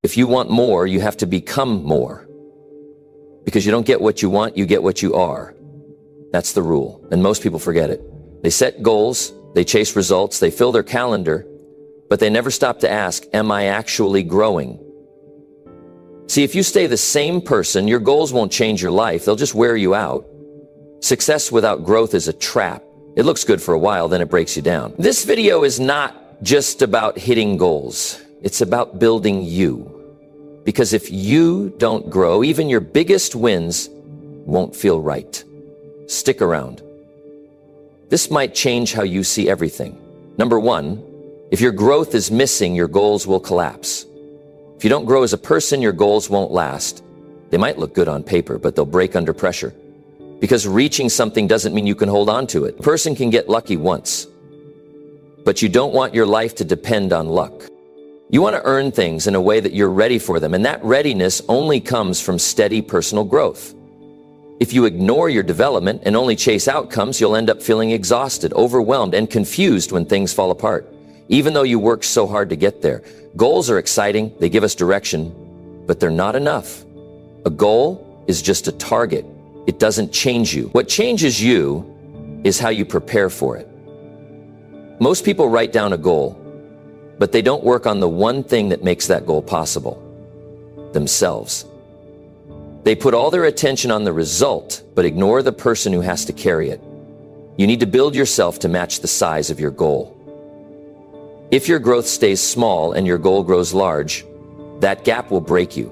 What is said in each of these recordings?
If you want more, you have to become more. Because you don't get what you want, you get what you are. That's the rule, and most people forget it. They set goals, they chase results, they fill their calendar, but they never stop to ask, am I actually growing? See, if you stay the same person, your goals won't change your life, they'll just wear you out. Success without growth is a trap. It looks good for a while, then it breaks you down. This video is not just about hitting goals. It's about building you. Because if you don't grow, even your biggest wins won't feel right. Stick around. This might change how you see everything. Number one, if your growth is missing, your goals will collapse. If you don't grow as a person, your goals won't last. They might look good on paper, but they'll break under pressure. Because reaching something doesn't mean you can hold on to it. A person can get lucky once, but you don't want your life to depend on luck. You want to earn things in a way that you're ready for them, and that readiness only comes from steady personal growth. If you ignore your development and only chase outcomes, you'll end up feeling exhausted, overwhelmed, and confused when things fall apart, even though you worked so hard to get there. Goals are exciting, they give us direction, but they're not enough. A goal is just a target. It doesn't change you. What changes you is how you prepare for it. Most people write down a goal, but they don't work on the one thing that makes that goal possible: themselves. They put all their attention on the result, but ignore the person who has to carry it. You need to build yourself to match the size of your goal. If your growth stays small and your goal grows large, that gap will break you.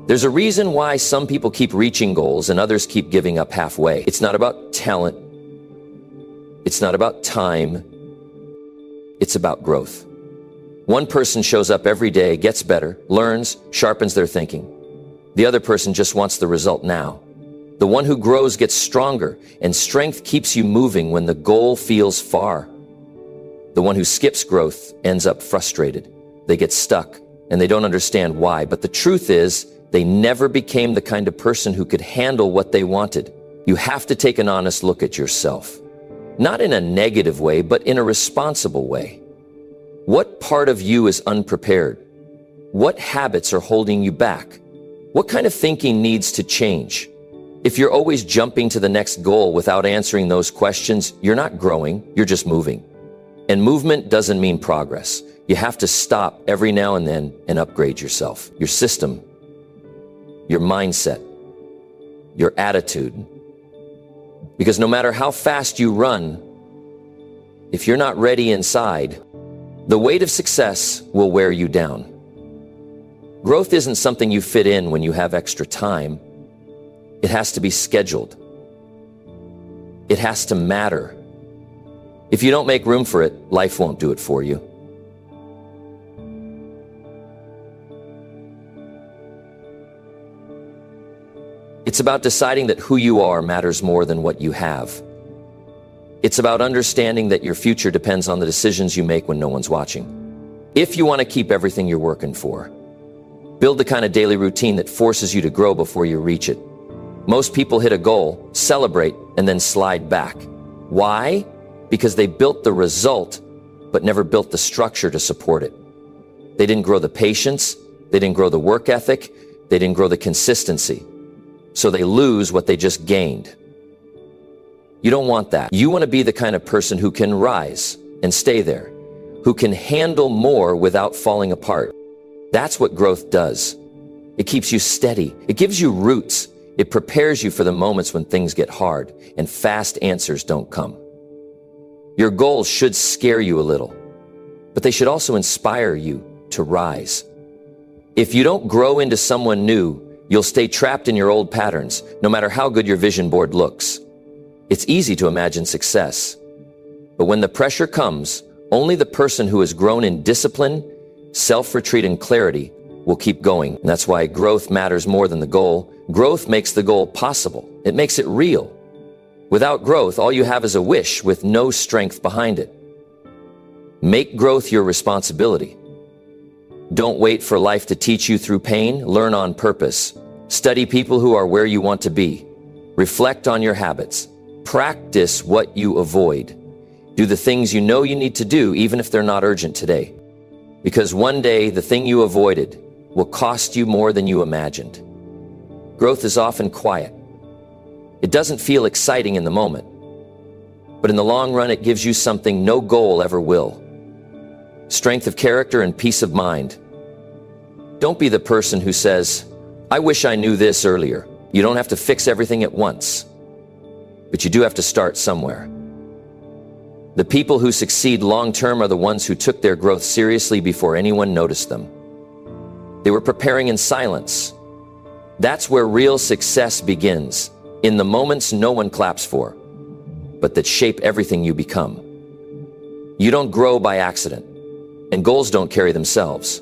There's a reason why some people keep reaching goals and others keep giving up halfway. It's not about talent. It's not about time. It's about growth. One person shows up every day, gets better, learns, sharpens their thinking. The other person just wants the result now. The one who grows gets stronger, and strength keeps you moving when the goal feels far. The one who skips growth ends up frustrated. They get stuck, and they don't understand why. But the truth is, they never became the kind of person who could handle what they wanted. You have to take an honest look at yourself. Not in a negative way, but in a responsible way. What part of you is unprepared? What habits are holding you back? What kind of thinking needs to change? If you're always jumping to the next goal without answering those questions, you're not growing, you're just moving. And movement doesn't mean progress. You have to stop every now and then and upgrade yourself, your system, your mindset, your attitude. Because no matter how fast you run, if you're not ready inside, the weight of success will wear you down. Growth isn't something you fit in when you have extra time. It has to be scheduled. It has to matter. If you don't make room for it, life won't do it for you. It's about deciding that who you are matters more than what you have. It's about understanding that your future depends on the decisions you make when no one's watching. If you want to keep everything you're working for, build the kind of daily routine that forces you to grow before you reach it. Most people hit a goal, celebrate, and then slide back. Why? Because they built the result, but never built the structure to support it. They didn't grow the patience, they didn't grow the work ethic, they didn't grow the consistency. So they lose what they just gained. You don't want that. You want to be the kind of person who can rise and stay there, who can handle more without falling apart. That's what growth does. It keeps you steady. It gives you roots. It prepares you for the moments when things get hard and fast answers don't come. Your goals should scare you a little, but they should also inspire you to rise. If you don't grow into someone new, you'll stay trapped in your old patterns, no matter how good your vision board looks. It's easy to imagine success, but when the pressure comes, only the person who has grown in discipline, self-retreat, and clarity will keep going. And that's why growth matters more than the goal. Growth makes the goal possible. It makes it real. Without growth, all you have is a wish with no strength behind it. Make growth your responsibility. Don't wait for life to teach you through pain. Learn on purpose. Study people who are where you want to be. Reflect on your habits. Practice what you avoid. Do the things you know you need to do, even if they're not urgent today. Because one day, the thing you avoided will cost you more than you imagined. Growth is often quiet. It doesn't feel exciting in the moment, but in the long run, it gives you something no goal ever will. Strength of character and peace of mind. Don't be the person who says, "I wish I knew this earlier." You don't have to fix everything at once, but you do have to start somewhere. The people who succeed long-term are the ones who took their growth seriously before anyone noticed them. They were preparing in silence. That's where real success begins, in the moments no one claps for, but that shape everything you become. You don't grow by accident, and goals don't carry themselves.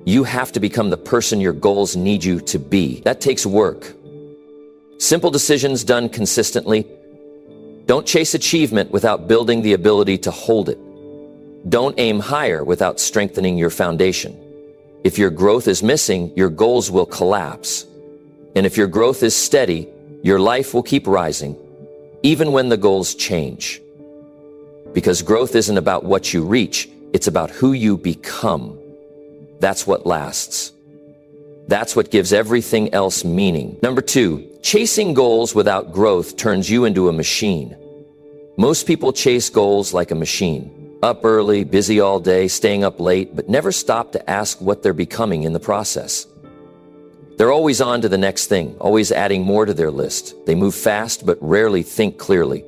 You have to become the person your goals need you to be. That takes work. Simple decisions done consistently. Don't chase achievement without building the ability to hold it. Don't aim higher without strengthening your foundation. If your growth is missing, your goals will collapse. And if your growth is steady, your life will keep rising, even when the goals change. Because growth isn't about what you reach, it's about who you become. That's what lasts. That's what gives everything else meaning. Number 2, chasing goals without growth turns you into a machine. Most people chase goals like a machine. Up early, busy all day, staying up late, but never stop to ask what they're becoming in the process. They're always on to the next thing, always adding more to their list. They move fast, but rarely think clearly.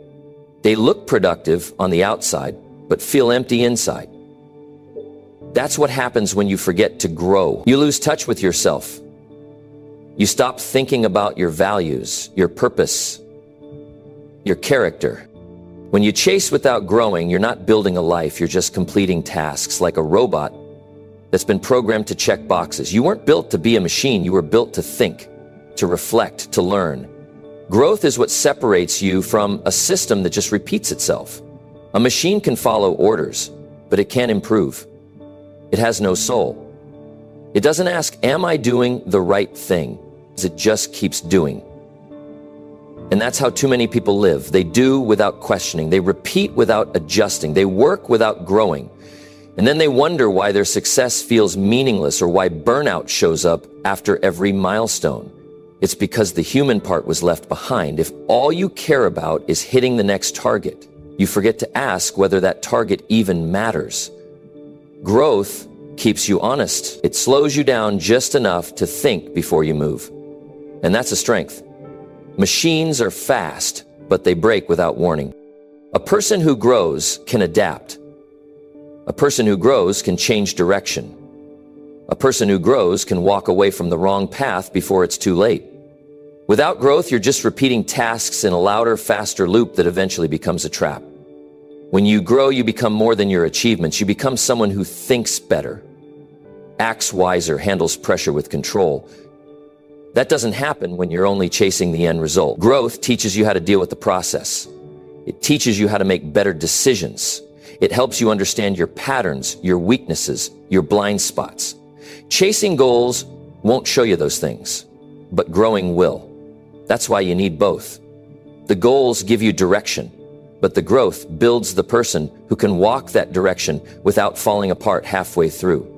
They look productive on the outside, but feel empty inside. That's what happens when you forget to grow. You lose touch with yourself. You stop thinking about your values, your purpose, your character. When you chase without growing, you're not building a life, you're just completing tasks like a robot that's been programmed to check boxes. You weren't built to be a machine, you were built to think, to reflect, to learn. Growth is what separates you from a system that just repeats itself. A machine can follow orders, but it can't improve. It has no soul. It doesn't ask, am I doing the right thing? It just keeps doing. And that's how too many people live. They do without questioning. They repeat without adjusting. They work without growing. And then they wonder why their success feels meaningless or why burnout shows up after every milestone. It's because the human part was left behind. If all you care about is hitting the next target, you forget to ask whether that target even matters. Growth keeps you honest. It slows you down just enough to think before you move. And that's a strength. Machines are fast, but they break without warning. A person who grows can adapt. A person who grows can change direction. A person who grows can walk away from the wrong path before it's too late. Without growth, you're just repeating tasks in a louder, faster loop that eventually becomes a trap. When you grow, you become more than your achievements. You become someone who thinks better, acts wiser, handles pressure with control. That doesn't happen when you're only chasing the end result. Growth teaches you how to deal with the process. It teaches you how to make better decisions. It helps you understand your patterns, your weaknesses, your blind spots. Chasing goals won't show you those things, but growing will. That's why you need both. The goals give you direction, but the growth builds the person who can walk that direction without falling apart halfway through.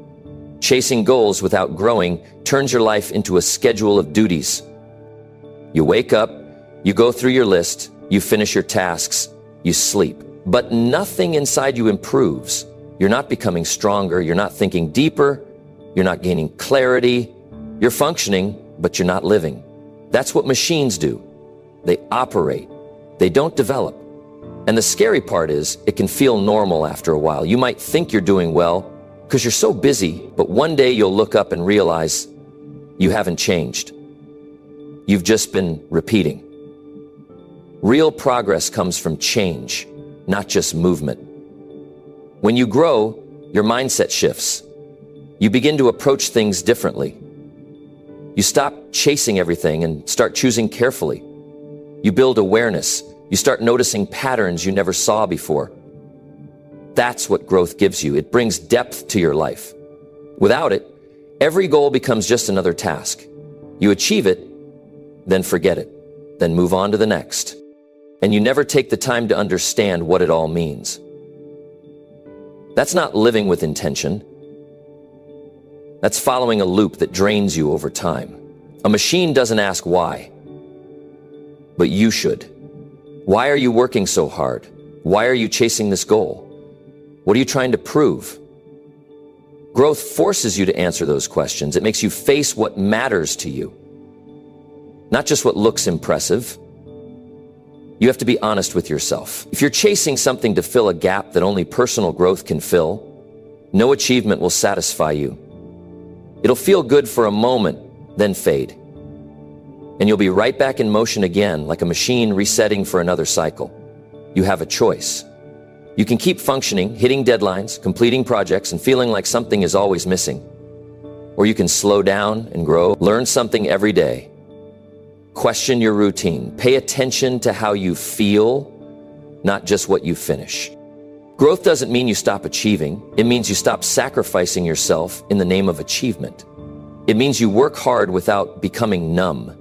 Chasing goals without growing turns your life into a schedule of duties. You wake up, you go through your list, you finish your tasks, you sleep. But nothing inside you improves. You're not becoming stronger, you're not thinking deeper, you're not gaining clarity. You're functioning, but you're not living. That's what machines do. They operate. They don't develop. And the scary part is, it can feel normal after a while. You might think you're doing well because you're so busy, but one day you'll look up and realize you haven't changed. You've just been repeating. Real progress comes from change, not just movement. When you grow, your mindset shifts. You begin to approach things differently. You stop chasing everything and start choosing carefully. You build awareness. You start noticing patterns you never saw before. That's what growth gives you. It brings depth to your life. Without it, every goal becomes just another task. You achieve it, then forget it, then move on to the next. And you never take the time to understand what it all means. That's not living with intention. That's following a loop that drains you over time. A machine doesn't ask why, but you should. Why are you working so hard? Why are you chasing this goal? What are you trying to prove? Growth forces you to answer those questions. It makes you face what matters to you, not just what looks impressive. You have to be honest with yourself. If you're chasing something to fill a gap that only personal growth can fill, no achievement will satisfy you. It'll feel good for a moment, then fade. And you'll be right back in motion again, like a machine resetting for another cycle. You have a choice. You can keep functioning, hitting deadlines, completing projects, and feeling like something is always missing. Or you can slow down and grow, learn something every day. Question your routine. Pay attention to how you feel, not just what you finish. Growth doesn't mean you stop achieving. It means you stop sacrificing yourself in the name of achievement. It means you work hard without becoming numb.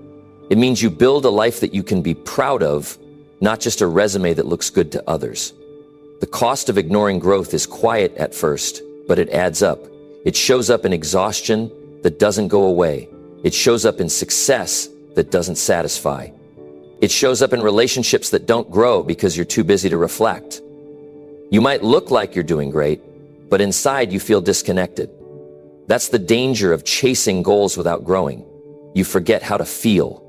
It means you build a life that you can be proud of, not just a resume that looks good to others. The cost of ignoring growth is quiet at first, but it adds up. It shows up in exhaustion that doesn't go away. It shows up in success that doesn't satisfy. It shows up in relationships that don't grow because you're too busy to reflect. You might look like you're doing great, but inside you feel disconnected. That's the danger of chasing goals without growing. You forget how to feel.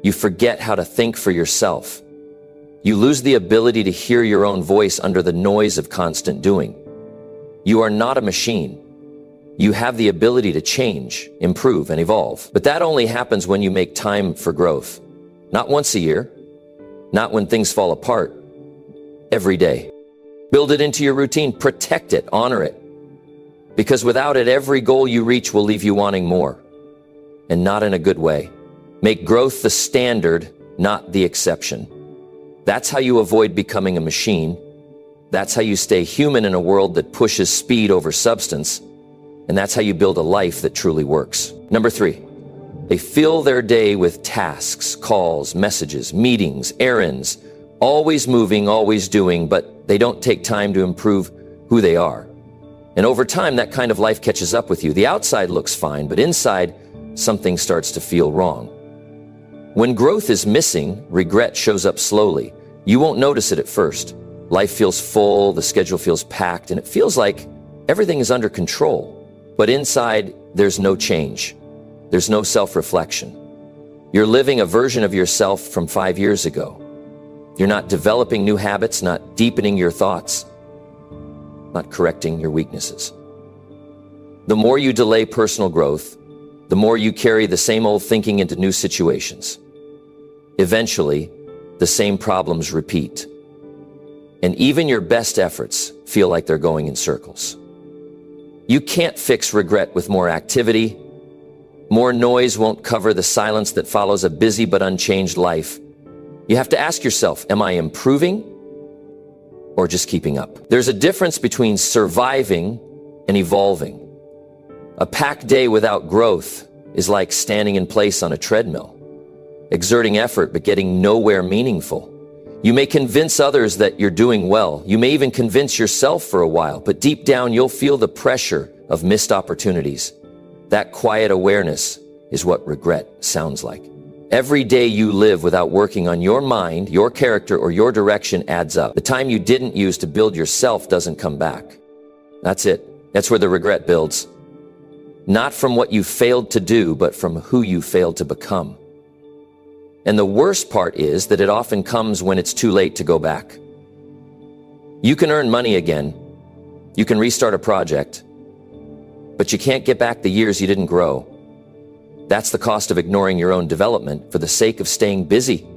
You forget how to think for yourself. You lose the ability to hear your own voice under the noise of constant doing. You are not a machine. You have the ability to change, improve, and evolve. But that only happens when you make time for growth. Not once a year, not when things fall apart, every day. Build it into your routine, protect it, honor it. Because without it, every goal you reach will leave you wanting more, and not in a good way. Make growth the standard, not the exception. That's how you avoid becoming a machine. That's how you stay human in a world that pushes speed over substance. And that's how you build a life that truly works. Number 3, they fill their day with tasks, calls, messages, meetings, errands, always moving, always doing, but they don't take time to improve who they are. And over time, that kind of life catches up with you. The outside looks fine, but inside, something starts to feel wrong. When growth is missing, regret shows up slowly. You won't notice it at first. Life feels full, the schedule feels packed, and it feels like everything is under control. But inside, there's no change. There's no self-reflection. You're living a version of yourself from 5 years ago. You're not developing new habits, not deepening your thoughts, not correcting your weaknesses. The more you delay personal growth, the more you carry the same old thinking into new situations. Eventually, the same problems repeat. And even your best efforts feel like they're going in circles. You can't fix regret with more activity. More noise won't cover the silence that follows a busy but unchanged life. You have to ask yourself, am I improving or just keeping up? There's a difference between surviving and evolving. A packed day without growth is like standing in place on a treadmill, exerting effort but getting nowhere meaningful. You may convince others that you're doing well. You may even convince yourself for a while, but deep down you'll feel the pressure of missed opportunities. That quiet awareness is what regret sounds like. Every day you live without working on your mind, your character, or your direction adds up. The time you didn't use to build yourself doesn't come back. That's it. That's where the regret builds. Not from what you failed to do, but from who you failed to become. And the worst part is that it often comes when it's too late to go back. You can earn money again. You can restart a project. But you can't get back the years you didn't grow. That's the cost of ignoring your own development for the sake of staying busy.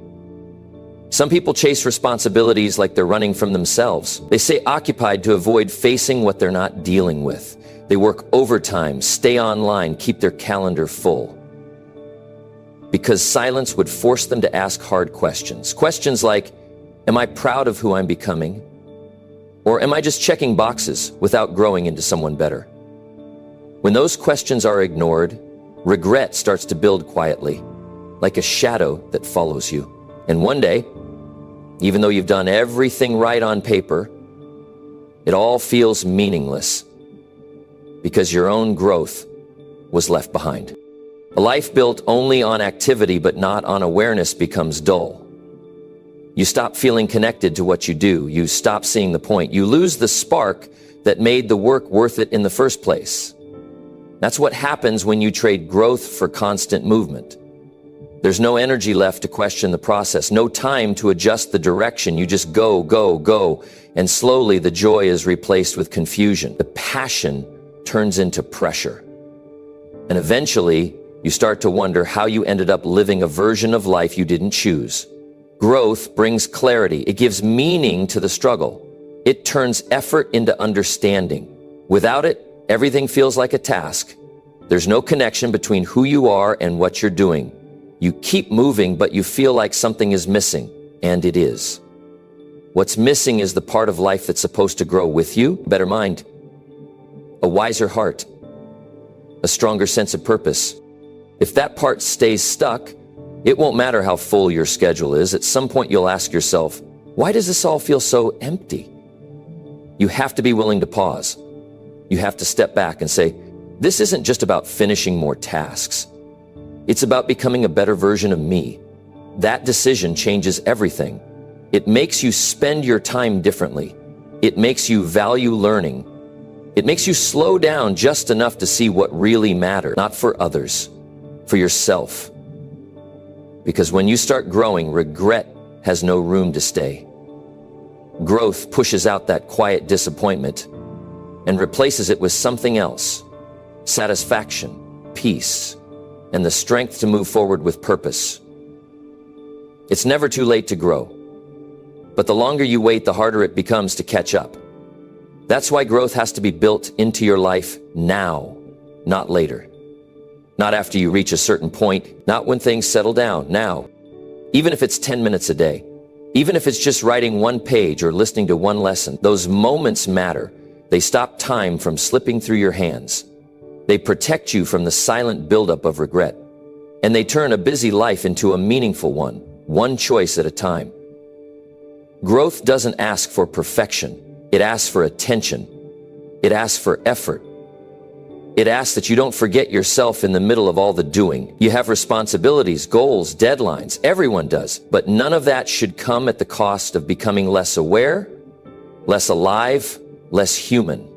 Some people chase responsibilities like they're running from themselves. They stay occupied to avoid facing what they're not dealing with. They work overtime, stay online, keep their calendar full. Because silence would force them to ask hard questions. Questions like, am I proud of who I'm becoming? Or am I just checking boxes without growing into someone better? When those questions are ignored, regret starts to build quietly, like a shadow that follows you. And one day, even though you've done everything right on paper, it all feels meaningless. because your own growth was left behind. A life built only on activity but not on awareness becomes dull. You stop feeling connected to what you do. You stop seeing the point. You lose the spark that made the work worth it in the first place. That's what happens when you trade growth for constant movement. There's no energy left to question the process, no time to adjust the direction. You just go, go, go, and slowly the joy is replaced with confusion. The passion turns into pressure. And eventually, you start to wonder how you ended up living a version of life you didn't choose. Growth brings clarity. It gives meaning to the struggle. It turns effort into understanding. Without it, everything feels like a task. There's no connection between who you are and what you're doing. You keep moving, but you feel like something is missing, and it is. What's missing is the part of life that's supposed to grow with you, a better mind, a wiser heart, a stronger sense of purpose. If that part stays stuck, it won't matter how full your schedule is. At some point, you'll ask yourself, why does this all feel so empty? You have to be willing to pause. You have to step back and say, this isn't just about finishing more tasks. It's about becoming a better version of me. That decision changes everything. It makes you spend your time differently. It makes you value learning. It makes you slow down just enough to see what really matters, not for others, for yourself. Because when you start growing, regret has no room to stay. Growth pushes out that quiet disappointment and replaces it with something else: satisfaction, peace, and the strength to move forward with purpose. It's never too late to grow, but the longer you wait, the harder it becomes to catch up. That's why growth has to be built into your life now, not later. Not after you reach a certain point, not when things settle down, now. Even if it's 10 minutes a day, even if it's just writing one page or listening to one lesson, those moments matter. They stop time from slipping through your hands. They protect you from the silent buildup of regret. And they turn a busy life into a meaningful one choice at a time. Growth doesn't ask for perfection. It asks for attention. It asks for effort. It asks that you don't forget yourself in the middle of all the doing. You have responsibilities, goals, deadlines. Everyone does. But none of that should come at the cost of becoming less aware, less alive, less human.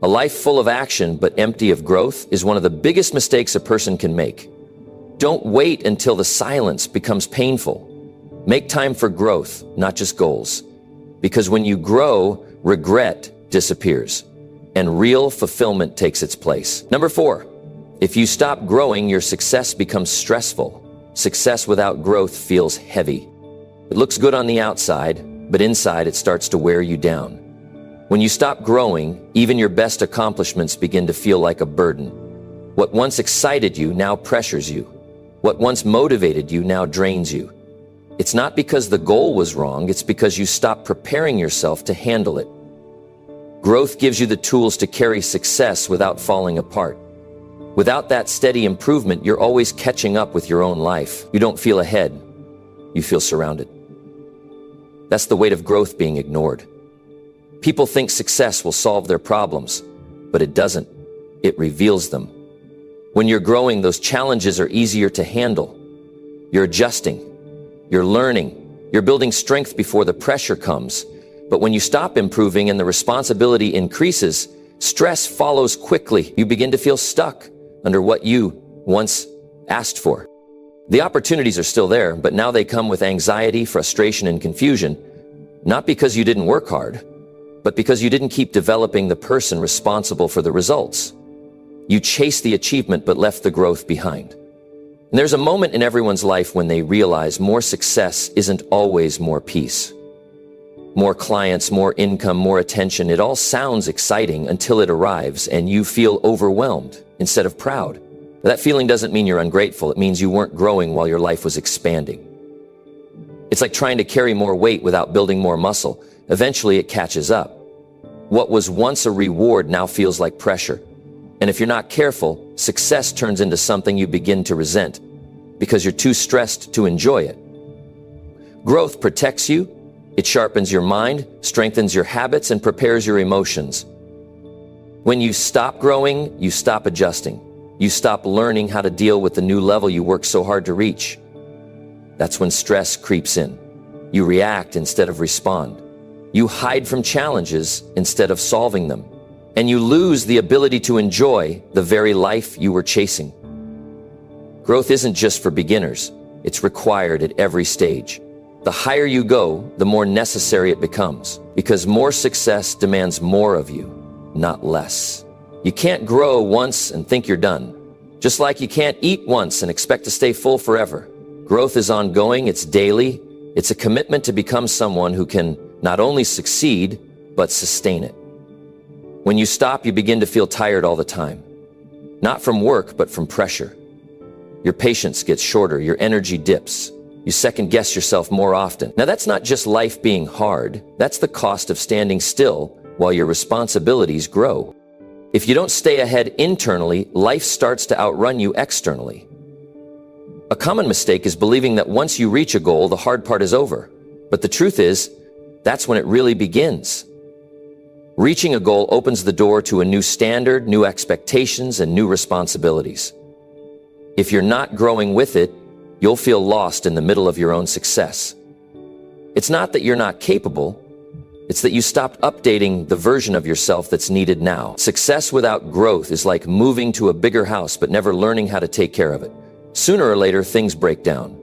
A life full of action but empty of growth is one of the biggest mistakes a person can make. Don't wait until the silence becomes painful. Make time for growth, not just goals. Because when you grow, regret disappears and real fulfillment takes its place. Number 4, if you stop growing, your success becomes stressful. Success without growth feels heavy. It looks good on the outside, but inside it starts to wear you down. When you stop growing, even your best accomplishments begin to feel like a burden. What once excited you now pressures you. What once motivated you now drains you. It's not because the goal was wrong, it's because you stopped preparing yourself to handle it. Growth gives you the tools to carry success without falling apart. Without that steady improvement, you're always catching up with your own life. You don't feel ahead, you feel surrounded. That's the weight of growth being ignored. People think success will solve their problems, but it doesn't. It reveals them. When you're growing, those challenges are easier to handle. You're adjusting, you're learning, you're building strength before the pressure comes. But when you stop improving and the responsibility increases, stress follows quickly. You begin to feel stuck under what you once asked for. The opportunities are still there, but now they come with anxiety, frustration, and confusion, not because you didn't work hard, but because you didn't keep developing the person responsible for the results. You chased the achievement but left the growth behind. And there's a moment in everyone's life when they realize more success isn't always more peace. More clients, more income, more attention. It all sounds exciting until it arrives and you feel overwhelmed instead of proud. That feeling doesn't mean you're ungrateful. It means you weren't growing while your life was expanding. It's like trying to carry more weight without building more muscle. Eventually it catches up. What was once a reward now feels like pressure. And if you're not careful, success turns into something you begin to resent because you're too stressed to enjoy it. Growth protects you. It sharpens your mind, strengthens your habits, and prepares your emotions. When you stop growing, you stop adjusting. You stop learning how to deal with the new level you worked so hard to reach. That's when stress creeps in. You react instead of respond. You hide from challenges instead of solving them. And you lose the ability to enjoy the very life you were chasing. Growth isn't just for beginners. It's required at every stage. The higher you go, the more necessary it becomes, because more success demands more of you, not less. You can't grow once and think you're done. Just like you can't eat once and expect to stay full forever. Growth is ongoing, it's daily. It's a commitment to become someone who can not only succeed, but sustain it. When you stop, you begin to feel tired all the time. Not from work, but from pressure. Your patience gets shorter, your energy dips. You second guess yourself more often. Now that's not just life being hard, that's the cost of standing still while your responsibilities grow. If you don't stay ahead internally, life starts to outrun you externally. A common mistake is believing that once you reach a goal, the hard part is over. But the truth is, that's when it really begins. Reaching a goal opens the door to a new standard, new expectations, and new responsibilities. If you're not growing with it, you'll feel lost in the middle of your own success. It's not that you're not capable, it's that you stopped updating the version of yourself that's needed now. Success without growth is like moving to a bigger house but never learning how to take care of it. Sooner or later, things break down.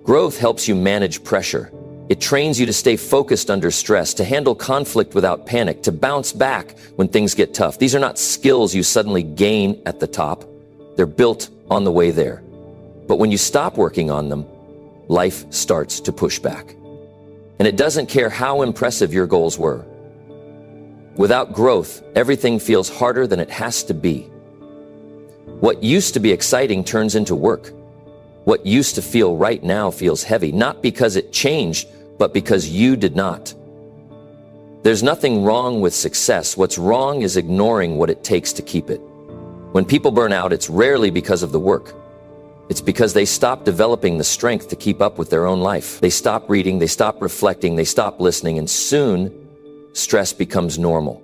Growth helps you manage pressure. It trains you to stay focused under stress, to handle conflict without panic, to bounce back when things get tough. These are not skills you suddenly gain at the top. They're built on the way there. But when you stop working on them, life starts to push back. And it doesn't care how impressive your goals were. Without growth, everything feels harder than it has to be. What used to be exciting turns into work. What used to feel right now feels heavy, not because it changed, but because you did not. There's nothing wrong with success. What's wrong is ignoring what it takes to keep it. When people burn out, it's rarely because of the work. It's because they stop developing the strength to keep up with their own life. They stop reading, they stop reflecting, they stop listening, and soon, stress becomes normal.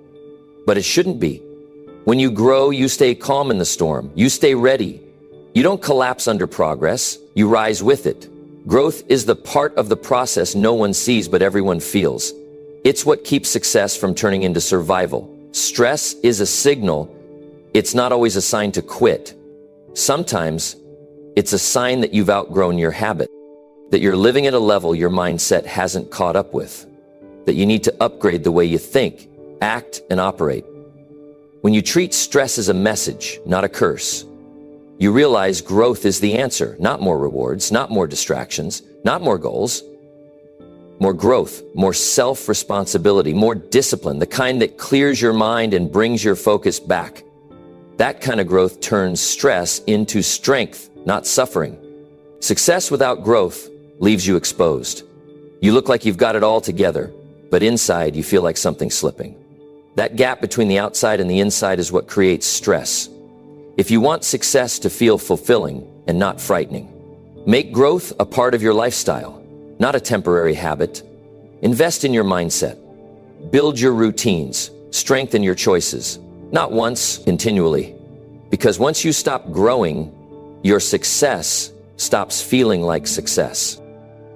But it shouldn't be. When you grow, you stay calm in the storm. You stay ready. You don't collapse under progress. You rise with it. Growth is the part of the process no one sees but everyone feels. It's what keeps success from turning into survival. Stress is a signal. It's not always a sign to quit. Sometimes it's a sign that you've outgrown your habit, that you're living at a level your mindset hasn't caught up with, that you need to upgrade the way you think, act, and operate. When you treat stress as a message, not a curse, you realize growth is the answer, not more rewards, not more distractions, not more goals. More growth, more self-responsibility, more discipline, the kind that clears your mind and brings your focus back. That kind of growth turns stress into strength, not suffering. Success without growth leaves you exposed. You look like you've got it all together, but inside you feel like something's slipping. That gap between the outside and the inside is what creates stress. If you want success to feel fulfilling and not frightening, make growth a part of your lifestyle, not a temporary habit. Invest in your mindset. Build your routines. Strengthen your choices. Not once, continually. Because once you stop growing, your success stops feeling like success.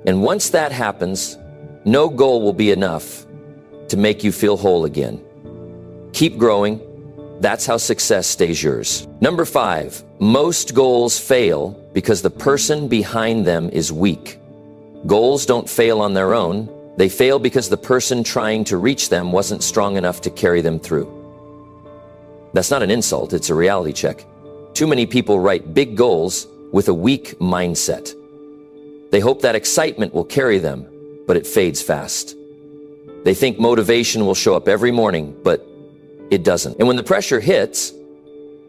And once that happens, no goal will be enough to make you feel whole again. Keep growing. That's how success stays yours. Number 5, most goals fail because the person behind them is weak. Goals don't fail on their own. They fail because the person trying to reach them wasn't strong enough to carry them through. That's not an insult, it's a reality check. Too many people write big goals with a weak mindset. They hope that excitement will carry them, but it fades fast. They think motivation will show up every morning, but it doesn't. And when the pressure hits,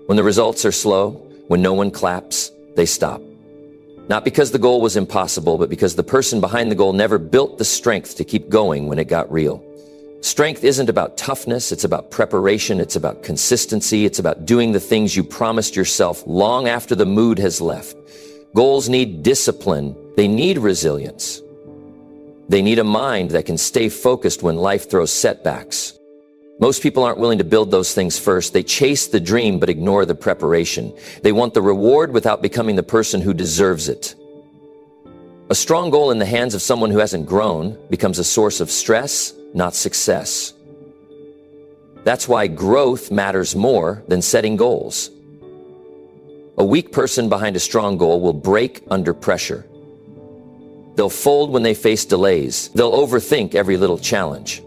when the results are slow, when no one claps, they stop. Not because the goal was impossible, but because the person behind the goal never built the strength to keep going when it got real. Strength isn't about toughness, it's about preparation, it's about consistency, it's about doing the things you promised yourself long after the mood has left. Goals need discipline, they need resilience. They need a mind that can stay focused when life throws setbacks. Most people aren't willing to build those things first. They chase the dream but ignore the preparation. They want the reward without becoming the person who deserves it. A strong goal in the hands of someone who hasn't grown becomes a source of stress, not success. That's why growth matters more than setting goals. A weak person behind a strong goal will break under pressure. They'll fold when they face delays. They'll overthink every little challenge.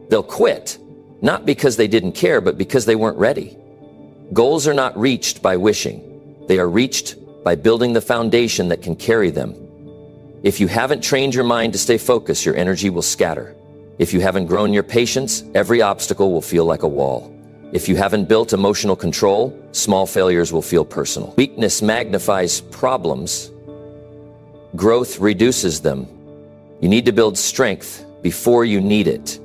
They'll quit, not because they didn't care, but because they weren't ready. Goals are not reached by wishing. They are reached by building the foundation that can carry them. If you haven't trained your mind to stay focused, your energy will scatter. If you haven't grown your patience, every obstacle will feel like a wall. If you haven't built emotional control, small failures will feel personal. Weakness magnifies problems. Growth reduces them. You need to build strength before you need it,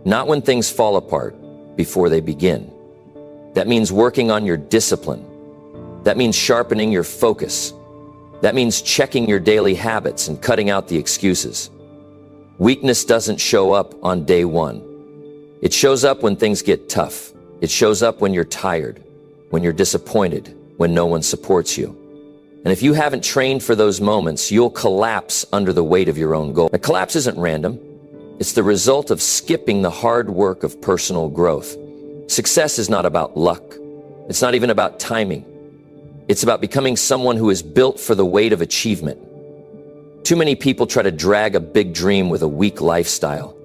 not when things fall apart, before they begin. That means working on your discipline. That means sharpening your focus. That means checking your daily habits and cutting out the excuses. Weakness doesn't show up on day one. It shows up when things get tough. It shows up when you're tired, when you're disappointed, when no one supports you. And if you haven't trained for those moments, you'll collapse under the weight of your own goal. A collapse isn't random. It's the result of skipping the hard work of personal growth. Success is not about luck. It's not even about timing. It's about becoming someone who is built for the weight of achievement. Too many people try to drag a big dream with a weak lifestyle.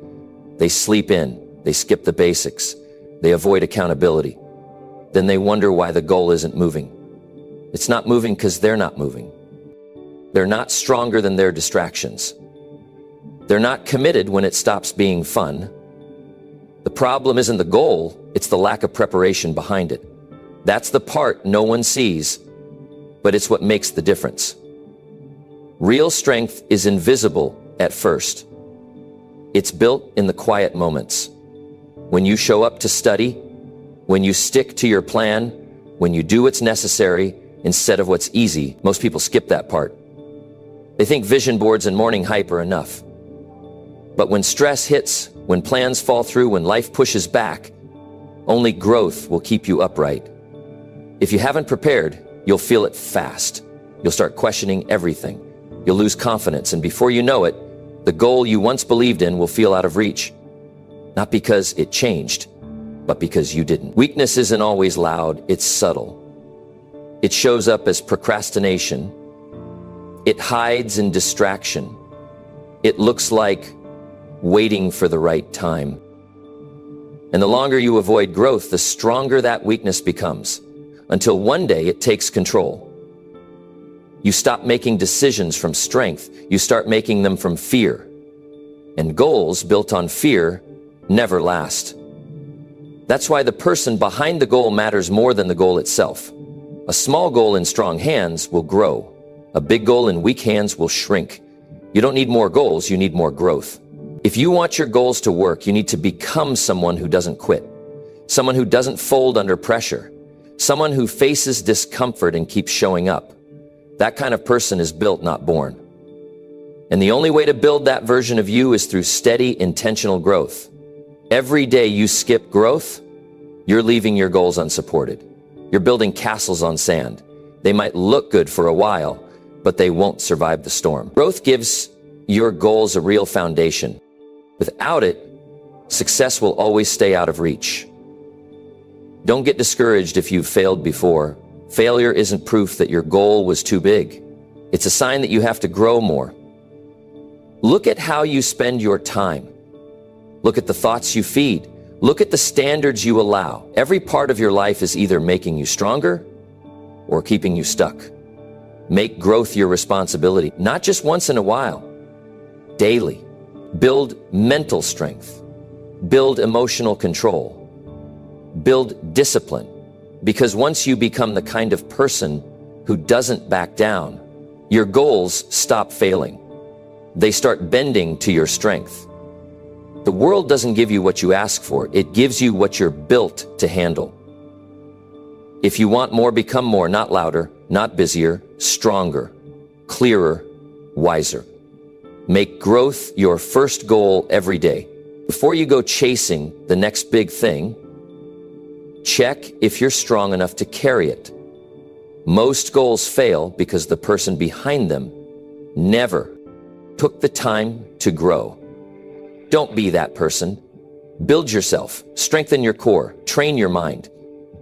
They sleep in, they skip the basics, they avoid accountability. Then they wonder why the goal isn't moving. It's not moving because they're not moving. They're not stronger than their distractions. They're not committed when it stops being fun. The problem isn't the goal, it's the lack of preparation behind it. That's the part no one sees, but it's what makes the difference. Real strength is invisible at first. It's built in the quiet moments. When you show up to study, when you stick to your plan, when you do what's necessary instead of what's easy. Most people skip that part. They think vision boards and morning hype are enough. But when stress hits, when plans fall through, when life pushes back, only growth will keep you upright. If you haven't prepared, you'll feel it fast. You'll start questioning everything. You'll lose confidence, and before you know it, the goal you once believed in will feel out of reach. Not because it changed, but because you didn't. Weakness isn't always loud, it's subtle. It shows up as procrastination. It hides in distraction. It looks like waiting for the right time. And the longer you avoid growth, the stronger that weakness becomes, until one day it takes control. You stop making decisions from strength. You start making them from fear. And goals built on fear never last. That's why the person behind the goal matters more than the goal itself. A small goal in strong hands will grow. A big goal in weak hands will shrink. You don't need more goals, you need more growth. If you want your goals to work, you need to become someone who doesn't quit. Someone who doesn't fold under pressure. Someone who faces discomfort and keeps showing up. That kind of person is built, not born. And the only way to build that version of you is through steady, intentional growth. Every day you skip growth, you're leaving your goals unsupported. You're building castles on sand. They might look good for a while, but they won't survive the storm. Growth gives your goals a real foundation. Without it, success will always stay out of reach. Don't get discouraged if you've failed before. Failure isn't proof that your goal was too big. It's a sign that you have to grow more. Look at how you spend your time. Look at the thoughts you feed. Look at the standards you allow. Every part of your life is either making you stronger or keeping you stuck. Make growth your responsibility, not just once in a while, daily. Build mental strength. Build emotional control. Build discipline. Because once you become the kind of person who doesn't back down, your goals stop failing. They start bending to your strength. The world doesn't give you what you ask for. It gives you what you're built to handle. If you want more, become more, not louder, not busier, stronger, clearer, wiser. Make growth your first goal every day. Before you go chasing the next big thing, check if you're strong enough to carry it. Most goals fail because the person behind them never took the time to grow. Don't be that person. Build yourself, strengthen your core, train your mind.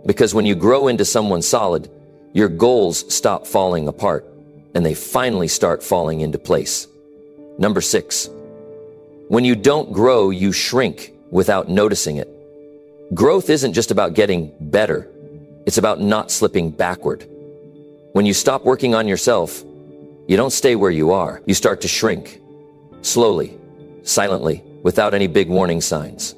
Because when you grow into someone solid, your goals stop falling apart and they finally start falling into place. Number 6, when you don't grow, you shrink without noticing it. Growth isn't just about getting better. It's about not slipping backward. When you stop working on yourself, you don't stay where you are. You start to shrink. Slowly, silently, without any big warning signs.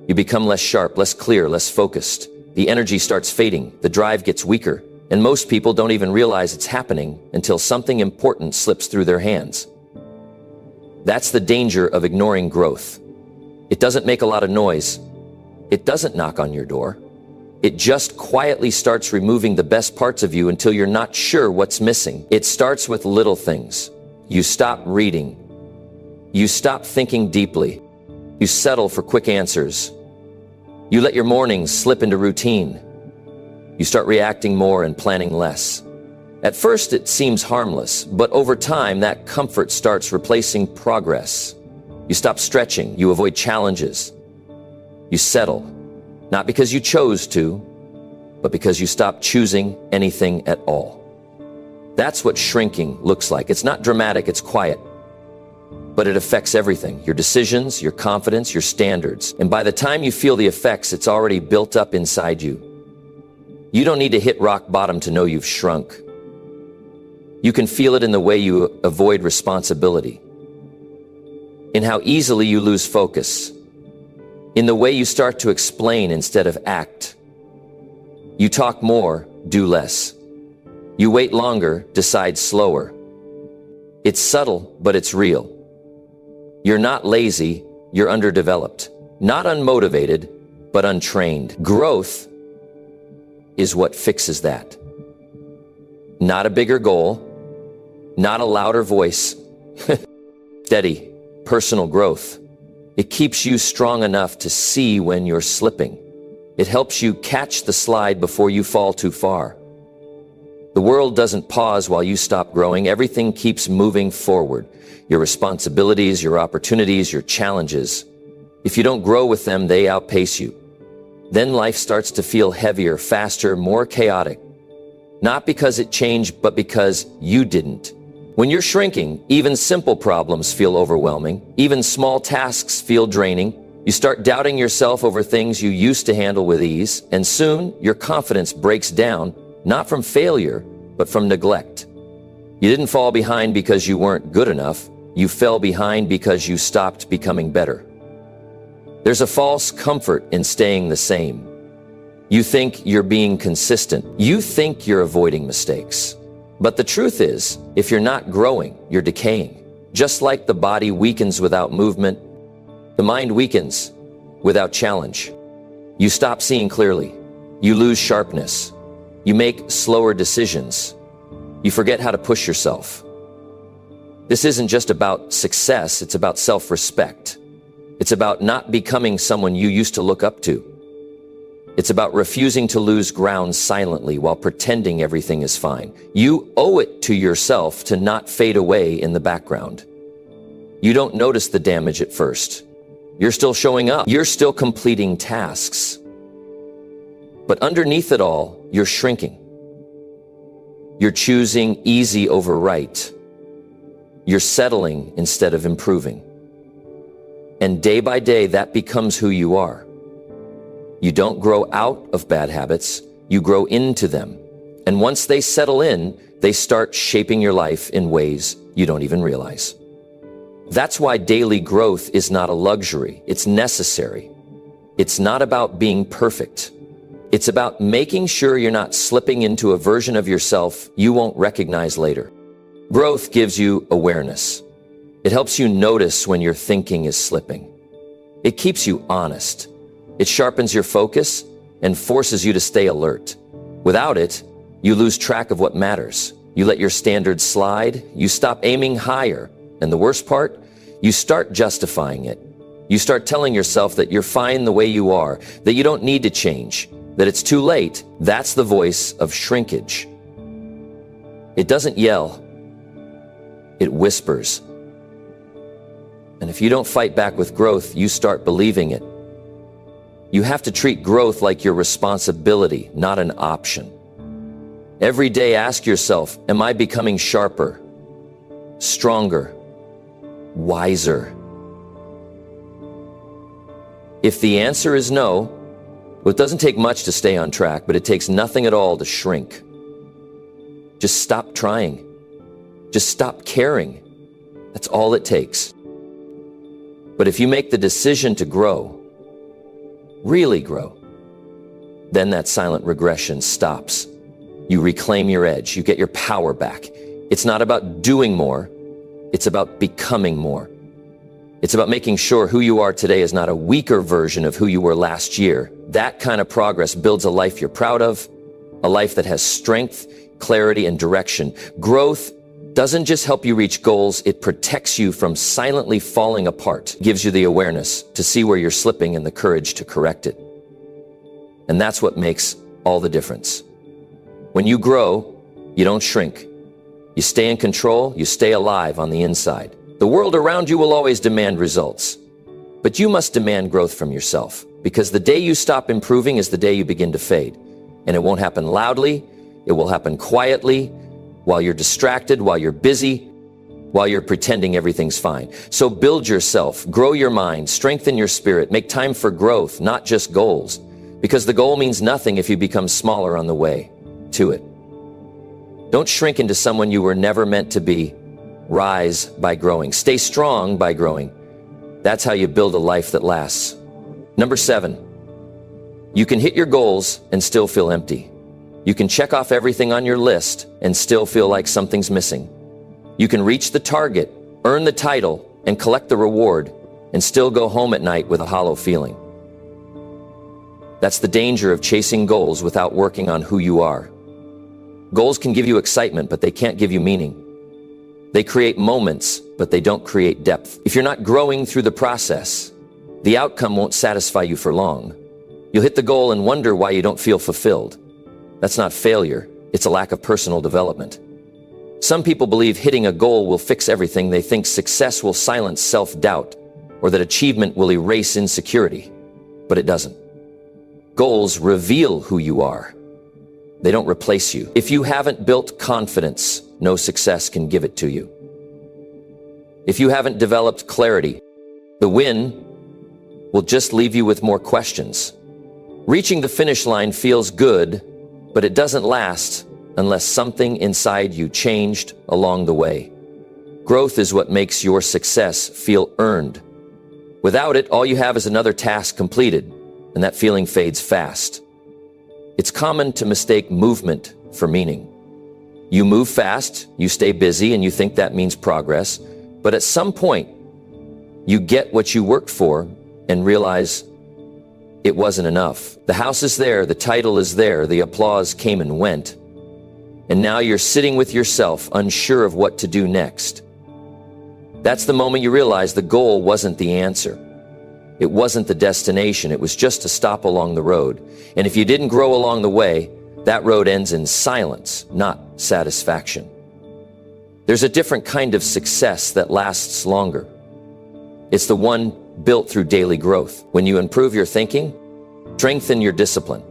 You become less sharp, less clear, less focused. The energy starts fading. The drive gets weaker. And most people don't even realize it's happening until something important slips through their hands. That's the danger of ignoring growth. It doesn't make a lot of noise. It doesn't knock on your door. It just quietly starts removing the best parts of you until you're not sure what's missing. It starts with little things. You stop reading. You stop thinking deeply. You settle for quick answers. You let your mornings slip into routine. You start reacting more and planning less. At first, it seems harmless, but over time, that comfort starts replacing progress. You stop stretching. You avoid challenges. You settle. Not because you chose to, but because you stopped choosing anything at all. That's what shrinking looks like. It's not dramatic, it's quiet. But it affects everything. Your decisions, your confidence, your standards. And by the time you feel the effects, it's already built up inside you. You don't need to hit rock bottom to know you've shrunk. You can feel it in the way you avoid responsibility, in how easily you lose focus, in the way you start to explain instead of act. You talk more, do less. You wait longer, decide slower. It's subtle, but it's real. You're not lazy, you're underdeveloped. Not unmotivated, but untrained. Growth is what fixes that. Not a bigger goal, not a louder voice. Steady, personal growth. It keeps you strong enough to see when you're slipping. It helps you catch the slide before you fall too far. The world doesn't pause while you stop growing. Everything keeps moving forward. Your responsibilities, your opportunities, your challenges. If you don't grow with them, they outpace you. Then life starts to feel heavier, faster, more chaotic. Not because it changed, but because you didn't. When you're shrinking, even simple problems feel overwhelming. Even small tasks feel draining. You start doubting yourself over things you used to handle with ease, and soon your confidence breaks down, not from failure, but from neglect. You didn't fall behind because you weren't good enough. You fell behind because you stopped becoming better. There's a false comfort in staying the same. You think you're being consistent. You think you're avoiding mistakes. But the truth is, if you're not growing, you're decaying. Just like the body weakens without movement, the mind weakens without challenge. You stop seeing clearly. You lose sharpness. You make slower decisions. You forget how to push yourself. This isn't just about success, it's about self-respect. It's about not becoming someone you used to look up to. It's about refusing to lose ground silently while pretending everything is fine. You owe it to yourself to not fade away in the background. You don't notice the damage at first. You're still showing up. You're still completing tasks. But underneath it all, you're shrinking. You're choosing easy over right. You're settling instead of improving. And day by day, that becomes who you are. You don't grow out of bad habits, you grow into them. And once they settle in, they start shaping your life in ways you don't even realize. That's why daily growth is not a luxury, it's necessary. It's not about being perfect. It's about making sure you're not slipping into a version of yourself you won't recognize later. Growth gives you awareness. It helps you notice when your thinking is slipping. It keeps you honest. It sharpens your focus and forces you to stay alert. Without it, you lose track of what matters. You let your standards slide. You stop aiming higher. And the worst part, you start justifying it. You start telling yourself that you're fine the way you are, that you don't need to change, that it's too late. That's the voice of shrinkage. It doesn't yell, it whispers. And if you don't fight back with growth, you start believing it. You have to treat growth like your responsibility, not an option. Every day ask yourself, am I becoming sharper, stronger, wiser? If the answer is no, well, it doesn't take much to stay on track, but it takes nothing at all to shrink. Just stop trying. Just stop caring. That's all it takes. But if you make the decision to grow, really grow, then that silent regression stops. You reclaim your edge. You get your power back. It's not about doing more. It's about becoming more. It's about making sure who you are today is not a weaker version of who you were last year. That kind of progress builds a life you're proud of, a life that has strength, clarity, and direction. Growth doesn't just help you reach goals, it protects you from silently falling apart, gives you the awareness to see where you're slipping and the courage to correct it. And that's what makes all the difference. When you grow, you don't shrink. You stay in control, you stay alive on the inside. The world around you will always demand results, but you must demand growth from yourself, because the day you stop improving is the day you begin to fade. And it won't happen loudly, it will happen quietly, while you're distracted, while you're busy, while you're pretending everything's fine. So build yourself, grow your mind, strengthen your spirit, make time for growth, not just goals, because the goal means nothing if you become smaller on the way to it. Don't shrink into someone you were never meant to be. Rise by growing. Stay strong by growing. That's how you build a life that lasts. Number 7, you can hit your goals and still feel empty. You can check off everything on your list and still feel like something's missing. You can reach the target, earn the title, and collect the reward, and still go home at night with a hollow feeling. That's the danger of chasing goals without working on who you are. Goals can give you excitement, but they can't give you meaning. They create moments, but they don't create depth. If you're not growing through the process, the outcome won't satisfy you for long. You'll hit the goal and wonder why you don't feel fulfilled. That's not failure, it's a lack of personal development. Some people believe hitting a goal will fix everything. They think success will silence self-doubt, or that achievement will erase insecurity. But it doesn't. Goals reveal who you are. They don't replace you. If you haven't built confidence, no success can give it to you. If you haven't developed clarity, the win will just leave you with more questions. Reaching the finish line feels good, but it doesn't last unless something inside you changed along the way. Growth is what makes your success feel earned. Without it, all you have is another task completed, and that feeling fades fast. It's common to mistake movement for meaning. You move fast, you stay busy, and you think that means progress. But at some point, you get what you worked for and realize it wasn't enough. The house is there, the title is there, the applause came and went. And now you're sitting with yourself, unsure of what to do next. That's the moment you realize the goal wasn't the answer. It wasn't the destination, it was just a stop along the road. And if you didn't grow along the way, that road ends in silence, not satisfaction. There's a different kind of success that lasts longer. It's the one built through daily growth. When you improve your thinking, strengthen your discipline,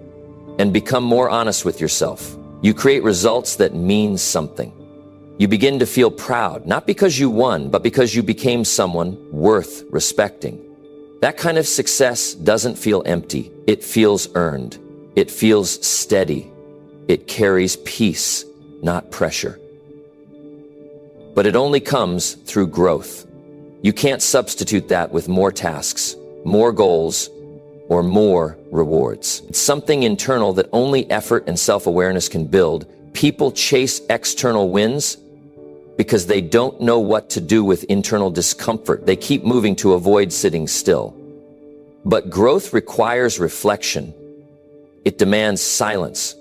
and become more honest with yourself, you create results that mean something. You begin to feel proud, not because you won, but because you became someone worth respecting. That kind of success doesn't feel empty. It feels earned. It feels steady. It carries peace, not pressure. But it only comes through growth. You can't substitute that with more tasks, more goals, or more rewards. It's something internal that only effort and self-awareness can build. People chase external wins because they don't know what to do with internal discomfort. They keep moving to avoid sitting still. But growth requires reflection. It demands silence.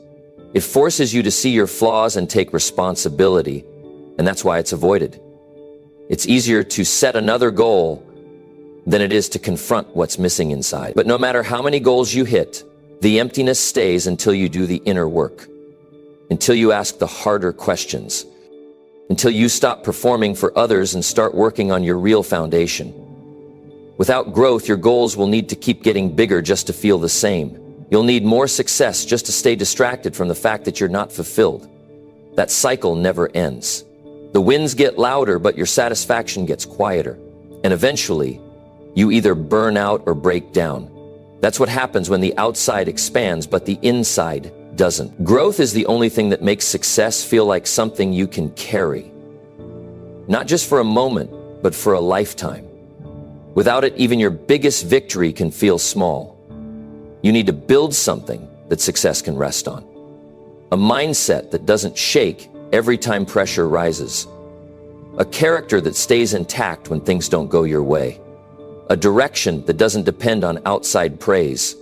It forces you to see your flaws and take responsibility, and that's why it's avoided. It's easier to set another goal than it is to confront what's missing inside. But no matter how many goals you hit, the emptiness stays until you do the inner work, until you ask the harder questions, until you stop performing for others and start working on your real foundation. Without growth, your goals will need to keep getting bigger just to feel the same. You'll need more success just to stay distracted from the fact that you're not fulfilled. That cycle never ends. The wins get louder, but your satisfaction gets quieter. And eventually, you either burn out or break down. That's what happens when the outside expands, but the inside doesn't. Growth is the only thing that makes success feel like something you can carry. Not just for a moment, but for a lifetime. Without it, even your biggest victory can feel small. You need to build something that success can rest on. A mindset that doesn't shake every time pressure rises. A character that stays intact when things don't go your way. A direction that doesn't depend on outside praise.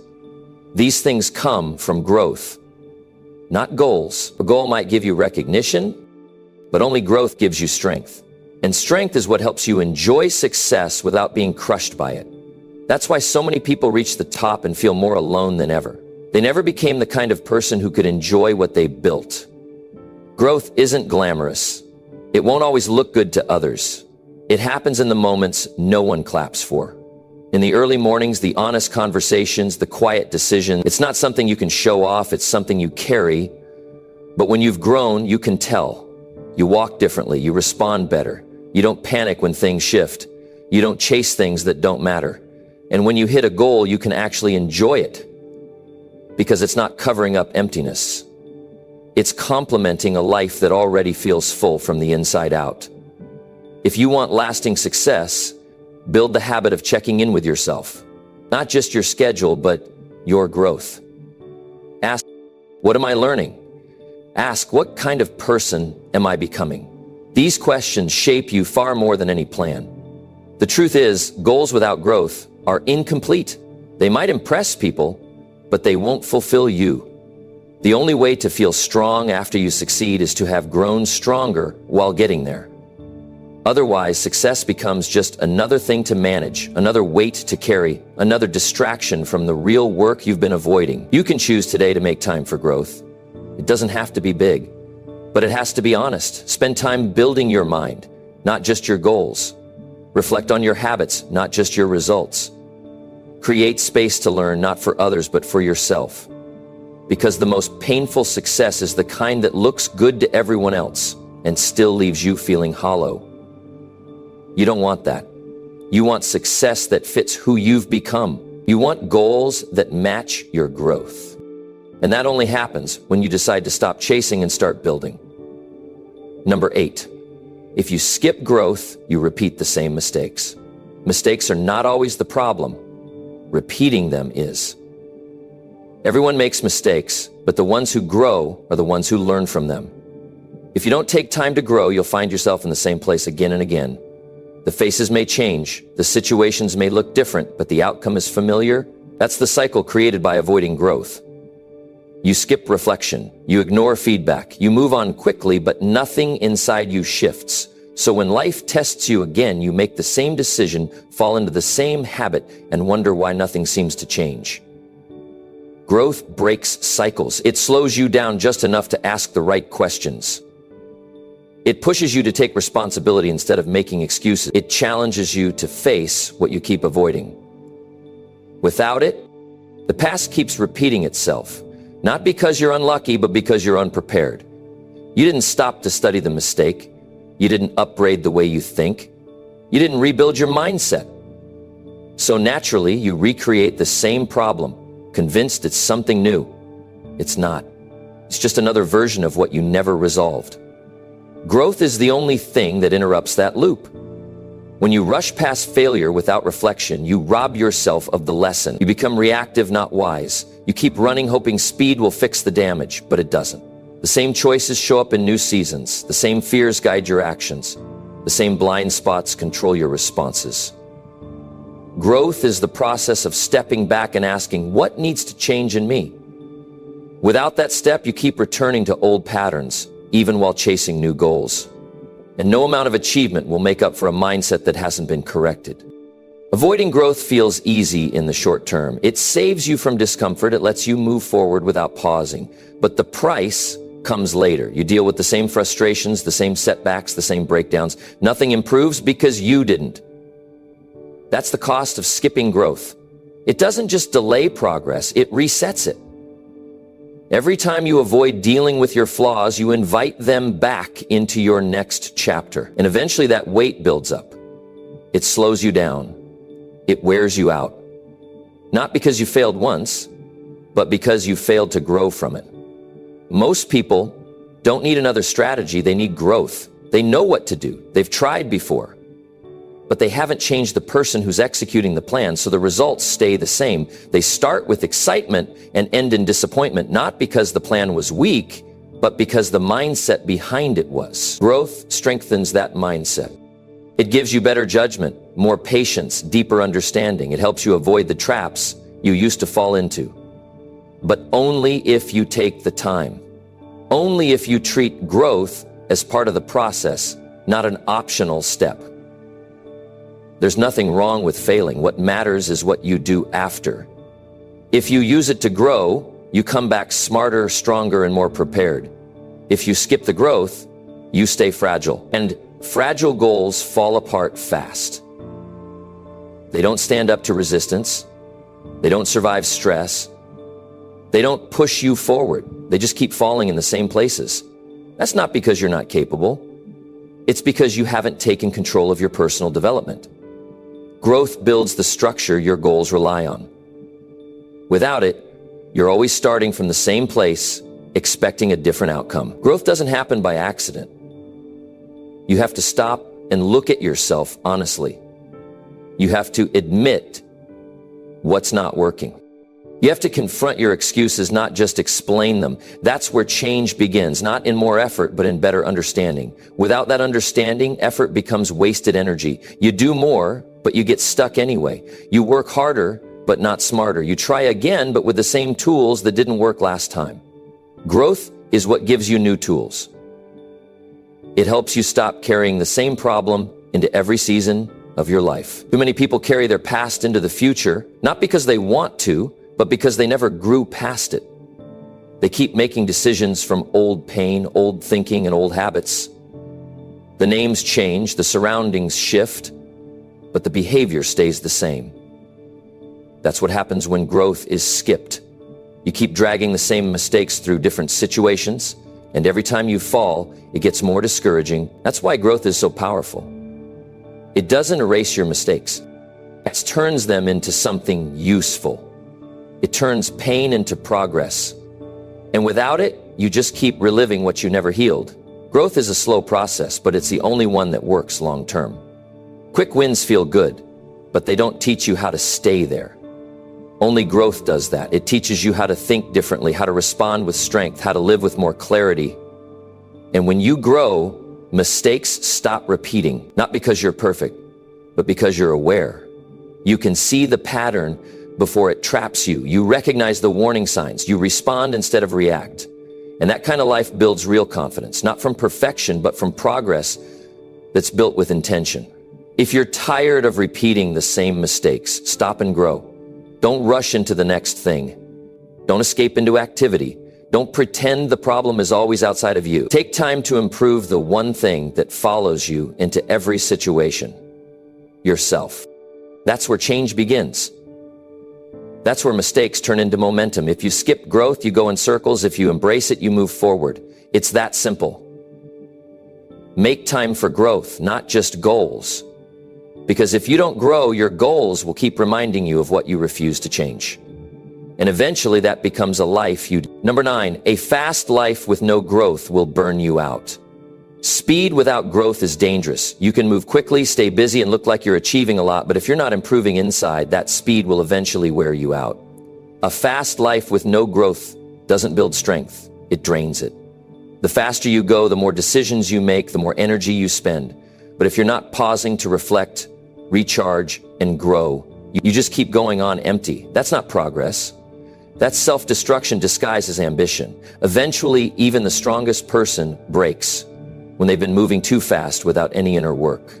These things come from growth, not goals. A goal might give you recognition, but only growth gives you strength. And strength is what helps you enjoy success without being crushed by it. That's why so many people reach the top and feel more alone than ever. They never became the kind of person who could enjoy what they built. Growth isn't glamorous. It won't always look good to others. It happens in the moments no one claps for. In the early mornings, the honest conversations, the quiet decisions. It's not something you can show off, it's something you carry. But when you've grown, you can tell. You walk differently, you respond better. You don't panic when things shift. You don't chase things that don't matter. And when you hit a goal, you can actually enjoy it because it's not covering up emptiness. It's complementing a life that already feels full from the inside out. If you want lasting success, build the habit of checking in with yourself. Not just your schedule, but your growth. Ask, what am I learning? Ask, what kind of person am I becoming? These questions shape you far more than any plan. The truth is, goals without growth are incomplete. They might impress people, but they won't fulfill you. The only way to feel strong after you succeed is to have grown stronger while getting there. Otherwise, success becomes just another thing to manage, another weight to carry, another distraction from the real work you've been avoiding. You can choose today to make time for growth. It doesn't have to be big, but it has to be honest. Spend time building your mind, not just your goals. Reflect on your habits, not just your results. Create space to learn, not for others, but for yourself. Because the most painful success is the kind that looks good to everyone else and still leaves you feeling hollow. You don't want that. You want success that fits who you've become. You want goals that match your growth. And that only happens when you decide to stop chasing and start building. Number 8, if you skip growth, you repeat the same mistakes. Mistakes are not always the problem. Repeating them is. Everyone makes mistakes, but the ones who grow are the ones who learn from them. If you don't take time to grow, you'll find yourself in the same place again and again. The faces may change, the situations may look different, but the outcome is familiar. That's the cycle created by avoiding growth. You skip reflection, you ignore feedback, you move on quickly, but nothing inside you shifts. So when life tests you again, you make the same decision, fall into the same habit, and wonder why nothing seems to change. Growth breaks cycles. It slows you down just enough to ask the right questions. It pushes you to take responsibility instead of making excuses. It challenges you to face what you keep avoiding. Without it, the past keeps repeating itself. Not because you're unlucky, but because you're unprepared. You didn't stop to study the mistake. You didn't upgrade the way you think. You didn't rebuild your mindset. So naturally, you recreate the same problem, convinced it's something new. It's not. It's just another version of what you never resolved. Growth is the only thing that interrupts that loop. When you rush past failure without reflection, you rob yourself of the lesson. You become reactive, not wise. You keep running, hoping speed will fix the damage, but it doesn't. The same choices show up in new seasons. The same fears guide your actions. The same blind spots control your responses. Growth is the process of stepping back and asking, what needs to change in me? Without that step, you keep returning to old patterns, even while chasing new goals. And no amount of achievement will make up for a mindset that hasn't been corrected. Avoiding growth feels easy in the short term. It saves you from discomfort. It lets you move forward without pausing. But the price comes later. You deal with the same frustrations, the same setbacks, the same breakdowns. Nothing improves because you didn't. That's the cost of skipping growth. It doesn't just delay progress, it resets it. Every time you avoid dealing with your flaws, you invite them back into your next chapter. And eventually that weight builds up. It slows you down. It wears you out. Not because you failed once, but because you failed to grow from it. Most people don't need another strategy, they need growth. They know what to do. They've tried before. But they haven't changed the person who's executing the plan, so the results stay the same. They start with excitement and end in disappointment, not because the plan was weak, but because the mindset behind it was. Growth strengthens that mindset. It gives you better judgment, more patience, deeper understanding. It helps you avoid the traps you used to fall into. But only if you take the time. Only if you treat growth as part of the process, not an optional step. There's nothing wrong with failing. What matters is what you do after. If you use it to grow, you come back smarter, stronger, and more prepared. If you skip the growth, you stay fragile. And fragile goals fall apart fast. They don't stand up to resistance. They don't survive stress. They don't push you forward. They just keep falling in the same places. That's not because you're not capable. It's because you haven't taken control of your personal development. Growth builds the structure your goals rely on. Without it, you're always starting from the same place, expecting a different outcome. Growth doesn't happen by accident. You have to stop and look at yourself honestly. You have to admit what's not working. You have to confront your excuses, not just explain them. That's where change begins, not in more effort, but in better understanding. Without that understanding, effort becomes wasted energy. You do more, but you get stuck anyway. You work harder, but not smarter. You try again, but with the same tools that didn't work last time. Growth is what gives you new tools. It helps you stop carrying the same problem into every season of your life. Too many people carry their past into the future, not because they want to, but because they never grew past it. They keep making decisions from old pain, old thinking, and old habits. The names change, the surroundings shift, but the behavior stays the same. That's what happens when growth is skipped. You keep dragging the same mistakes through different situations, and every time you fall, it gets more discouraging. That's why growth is so powerful. It doesn't erase your mistakes. It turns them into something useful. It turns pain into progress. And without it, you just keep reliving what you never healed. Growth is a slow process, but it's the only one that works long term. Quick wins feel good, but they don't teach you how to stay there. Only growth does that. It teaches you how to think differently, how to respond with strength, how to live with more clarity. And when you grow, mistakes stop repeating, not because you're perfect, but because you're aware. You can see the pattern before it traps you. You recognize the warning signs. You respond instead of react. And that kind of life builds real confidence, not from perfection, but from progress that's built with intention. If you're tired of repeating the same mistakes, stop and grow. Don't rush into the next thing. Don't escape into activity. Don't pretend the problem is always outside of you. Take time to improve the one thing that follows you into every situation. Yourself. That's where change begins. That's where mistakes turn into momentum. If you skip growth, you go in circles. If you embrace it, you move forward. It's that simple. Make time for growth, not just goals. Because if you don't grow, your goals will keep reminding you of what you refuse to change. And eventually that becomes a life you... Number 9, a fast life with no growth will burn you out. Speed without growth is dangerous. You can move quickly, stay busy, and look like you're achieving a lot, but if you're not improving inside, that speed will eventually wear you out. A fast life with no growth doesn't build strength, it drains it. The faster you go, the more decisions you make, the more energy you spend. But if you're not pausing to reflect, recharge, and grow, you just keep going on empty. That's not progress. That's self-destruction disguised as ambition. Eventually, even the strongest person breaks when they've been moving too fast without any inner work.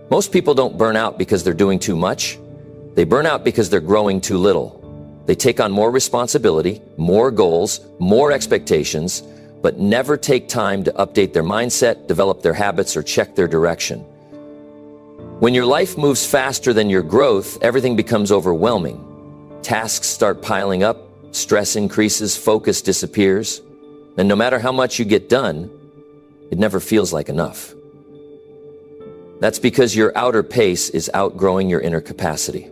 Most people don't burn out because they're doing too much. They burn out because they're growing too little. They take on more responsibility, more goals, more expectations, but never take time to update their mindset, develop their habits, or check their direction. When your life moves faster than your growth, everything becomes overwhelming. Tasks start piling up, stress increases, focus disappears, and no matter how much you get done, it never feels like enough. That's because your outer pace is outgrowing your inner capacity.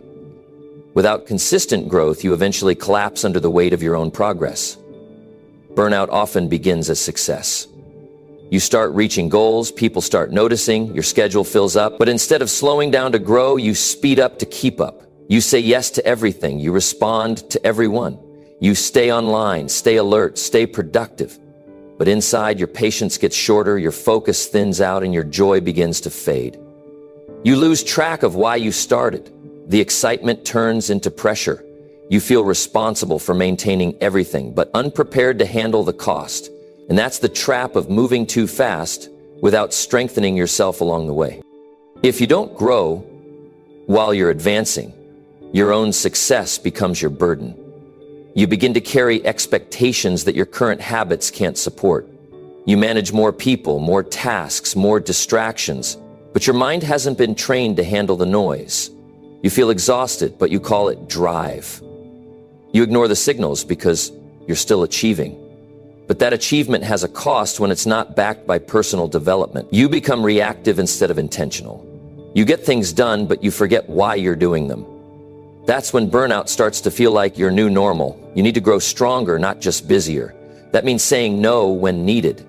Without consistent growth, you eventually collapse under the weight of your own progress. Burnout often begins as success. You start reaching goals, people start noticing, your schedule fills up, but instead of slowing down to grow, you speed up to keep up. You say yes to everything, you respond to everyone. You stay online, stay alert, stay productive. But inside, your patience gets shorter, your focus thins out, and your joy begins to fade. You lose track of why you started. The excitement turns into pressure. You feel responsible for maintaining everything, but unprepared to handle the cost. And that's the trap of moving too fast without strengthening yourself along the way. If you don't grow while you're advancing, your own success becomes your burden. You begin to carry expectations that your current habits can't support. You manage more people, more tasks, more distractions, but your mind hasn't been trained to handle the noise. You feel exhausted, but you call it drive. You ignore the signals because you're still achieving. But that achievement has a cost when it's not backed by personal development. You become reactive instead of intentional. You get things done, but you forget why you're doing them. That's when burnout starts to feel like your new normal. You need to grow stronger, not just busier. That means saying no when needed.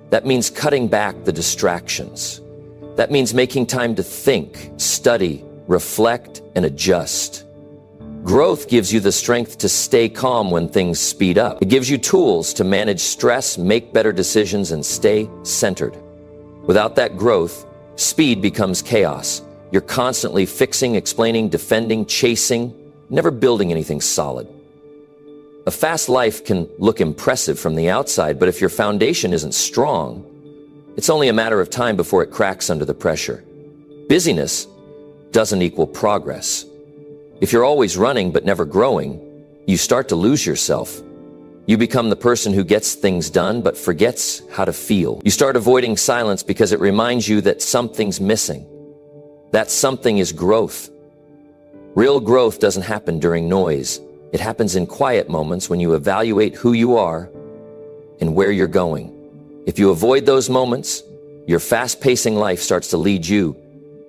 That means cutting back the distractions. That means making time to think, study, reflect, and adjust. Growth gives you the strength to stay calm when things speed up. It gives you tools to manage stress, make better decisions, and stay centered. Without that growth, speed becomes chaos. You're constantly fixing, explaining, defending, chasing, never building anything solid. A fast life can look impressive from the outside, but if your foundation isn't strong, it's only a matter of time before it cracks under the pressure. Busyness doesn't equal progress. If you're always running but never growing, you start to lose yourself. You become the person who gets things done but forgets how to feel. You start avoiding silence because it reminds you that something's missing. That something is growth. Real growth doesn't happen during noise. It happens in quiet moments when you evaluate who you are and where you're going. If you avoid those moments, your fast-pacing life starts to lead you,